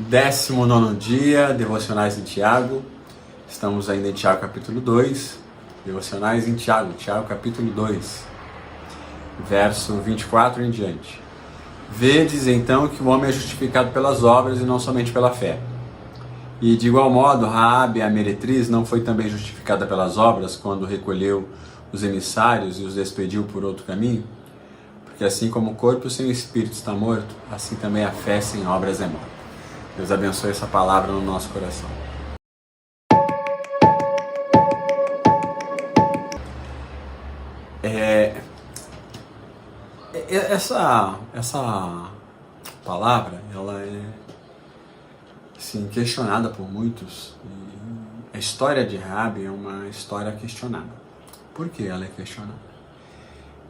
19º dia, Devocionais em Tiago. Estamos ainda em Tiago capítulo 2. Devocionais em Tiago, Tiago capítulo 2, verso 24 em diante. Vedes então que o homem é justificado pelas obras e não somente pela fé. E de igual modo, Raabe, a meretriz, não foi também justificada pelas obras quando recolheu os emissários e os despediu por outro caminho? Porque assim como o corpo sem o espírito está morto, assim também a fé sem obras é morta. Deus abençoe essa palavra no nosso coração. Essa palavra, ela é sim, questionada por muitos. E a história de Raabe é uma história questionada. Por que ela é questionada?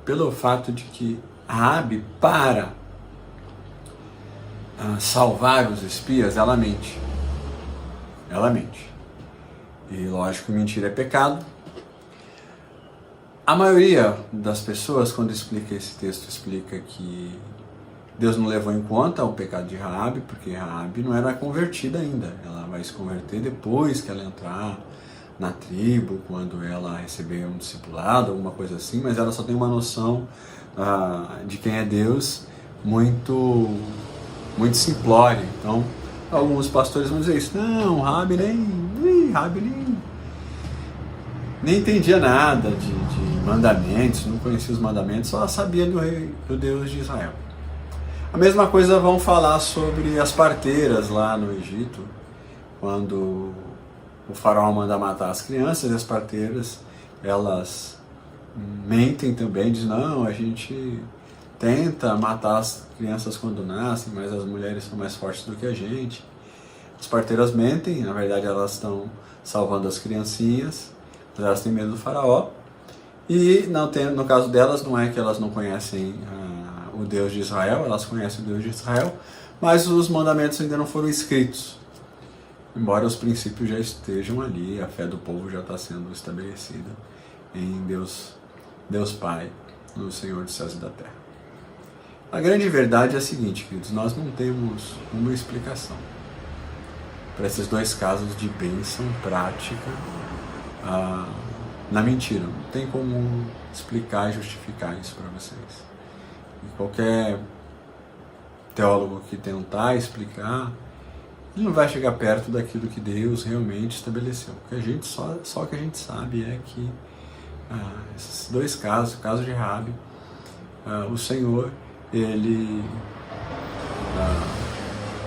Pelo fato de que Raabe, para salvar os espias, ela mente. Ela mente. E lógico que mentira é pecado. A maioria das pessoas, quando explica esse texto, explica que Deus não levou em conta o pecado de Raabe, porque Raabe não era convertida ainda. Ela vai se converter depois que ela entrar na tribo, quando ela receber um discipulado, alguma coisa assim, mas ela só tem uma noção de quem é Deus muito simplória. Então, alguns pastores vão dizer isso. Não, Raabe nem entendia nada de mandamentos, não conhecia os mandamentos, só sabia do Deus de Israel. A mesma coisa vão falar sobre as parteiras lá no Egito, quando o faraó manda matar as crianças, e as parteiras, elas mentem também, dizem, não, a gente tenta matar as crianças quando nascem, mas as mulheres são mais fortes do que a gente. As parteiras mentem, na verdade elas estão salvando as criancinhas, mas elas têm medo do faraó. E no caso delas, não é que elas não conhecem o Deus de Israel, elas conhecem o Deus de Israel, mas os mandamentos ainda não foram escritos. Embora os princípios já estejam ali, a fé do povo já está sendo estabelecida em Deus Pai, no Senhor dos céus e da terra. A grande verdade é a seguinte, queridos, nós não temos uma explicação para esses dois casos de bênção prática na mentira. Não tem como explicar e justificar isso para vocês. E qualquer teólogo que tentar explicar, ele não vai chegar perto daquilo que Deus realmente estabeleceu. Só o que a gente sabe é que esses dois casos, o caso de Raabe, o Senhor, ele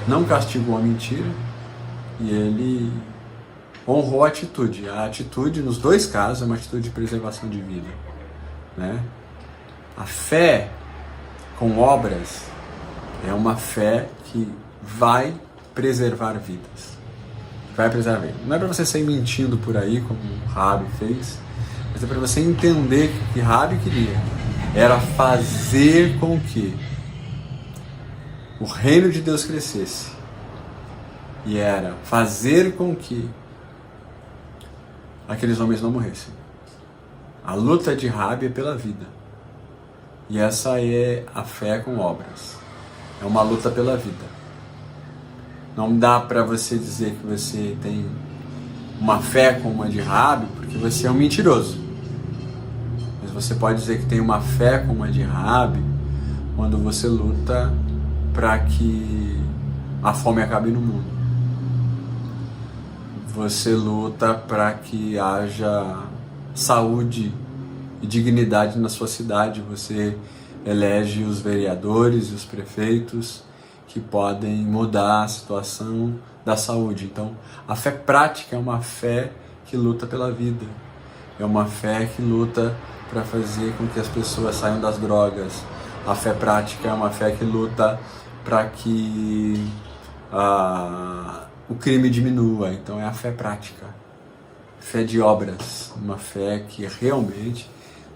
não castigou a mentira e ele honrou a atitude. A atitude, nos dois casos, é uma atitude de preservação de vida, né? A fé com obras é uma fé que vai preservar vidas. Vai preservar vidas. Não é para você sair mentindo por aí, como Raabe fez, mas é para você entender que o que Raabe queria era fazer com que o reino de Deus crescesse. E era fazer com que aqueles homens não morressem. A luta de Raabe é pela vida. E essa é a fé com obras. É uma luta pela vida. Não dá para você dizer que você tem uma fé como a de Raabe, porque você é um mentiroso. Mas você pode dizer que tem uma fé como a de Raabe quando você luta para que a fome acabe no mundo. Você luta para que haja saúde e dignidade na sua cidade. Você elege os vereadores e os prefeitos que podem mudar a situação da saúde. Então, a fé prática é uma fé que luta pela vida. É uma fé que luta para fazer com que as pessoas saiam das drogas. A fé prática é uma fé que luta para que o crime diminua. Então é a fé prática, fé de obras, uma fé que realmente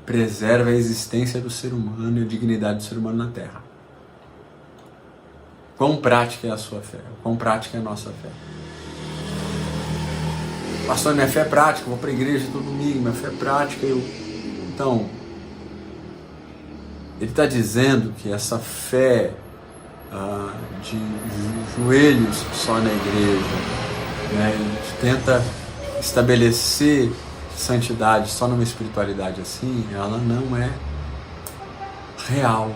preserva a existência do ser humano e a dignidade do ser humano na Terra. Quão prática é a sua fé? Quão prática é a nossa fé? Pastor, minha fé é prática, vou para a igreja todo domingo, minha fé é prática. Então, ele está dizendo que essa fé de joelhos só na igreja, né? A gente tenta estabelecer santidade só numa espiritualidade assim, ela não é real.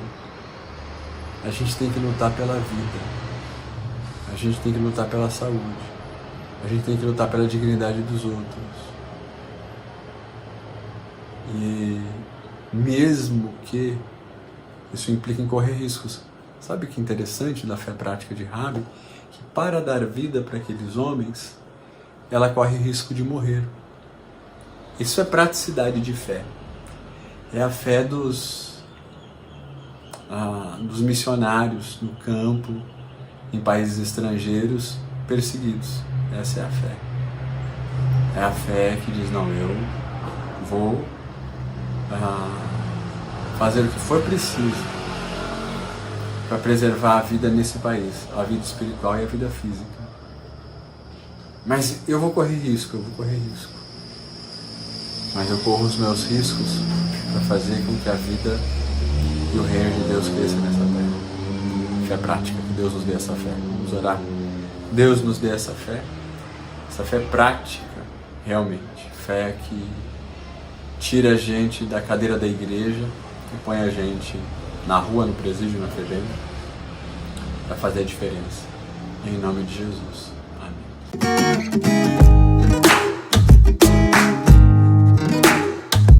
A gente tem que lutar pela vida, a gente tem que lutar pela saúde, a gente tem que lutar pela dignidade dos outros. E mesmo que isso implique em correr riscos. Sabe o que é interessante da fé prática de Rabi? Que para dar vida para aqueles homens, ela corre risco de morrer. Isso é praticidade de fé. É a fé dos missionários no campo, em países estrangeiros, perseguidos. Essa é a fé. É a fé que diz, não, eu vou fazer o que for preciso para preservar a vida nesse país, a vida espiritual e a vida física. Mas eu vou correr risco, mas eu corro os meus riscos para fazer com que a vida e o reino de Deus cresça nessa terra. Fé prática, que Deus nos dê essa fé. Vamos orar. Deus nos dê essa fé prática, realmente. Fé que tira a gente da cadeira da igreja e põe a gente na rua, no presídio, na FEBEM, para fazer a diferença. Em nome de Jesus. Amém.